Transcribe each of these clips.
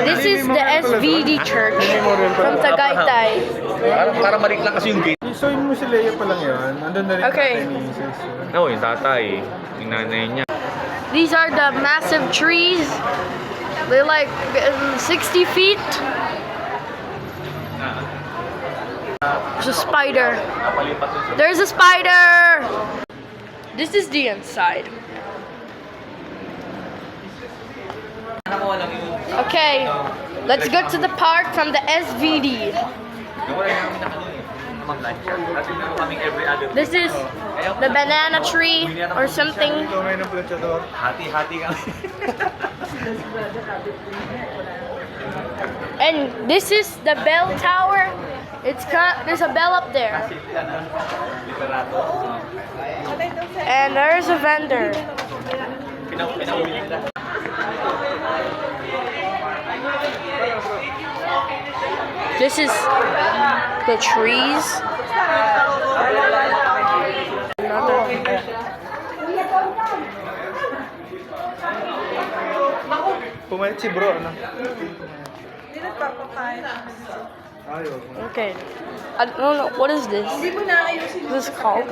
This is the SVD Church from Tagaytay. Para marik lang kasi yung gate. So yung si Leia pa lang yun. Andun na rin Okay. tatay ni Jesus. Oo, yung tatay. Yung nanay niya. These are the massive trees. They're like 60 feet. There's a spider. There's a spider! This is the inside. Okay, let's go to the park from the SVD. This is the banana tree or something. Hati-hati kami. And this is the bell tower. There's a bell up there. And there's a vendor. This is the trees. Pumalit si bro, ano? Okay. I don't know. What is this? What is this called?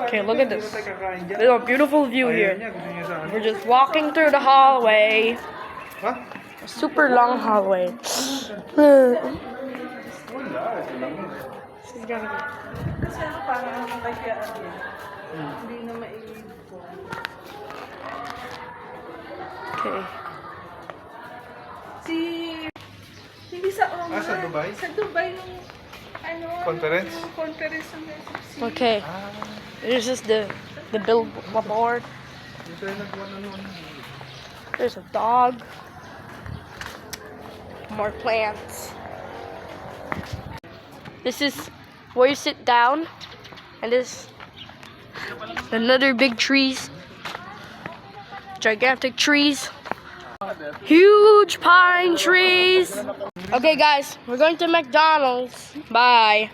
Okay, look at this. There's a beautiful view here. We're just walking through the hallway. Ha? A super long hallway. Okay. Hindi sa Sa Dubai? Sa Dubai yung Conference? conference ng SFC. Okay. This is the billboard. There's a dog. More plants. This is where you sit down, and this another big trees, gigantic trees, huge pine trees. Okay, guys, we're going to McDonald's. Bye.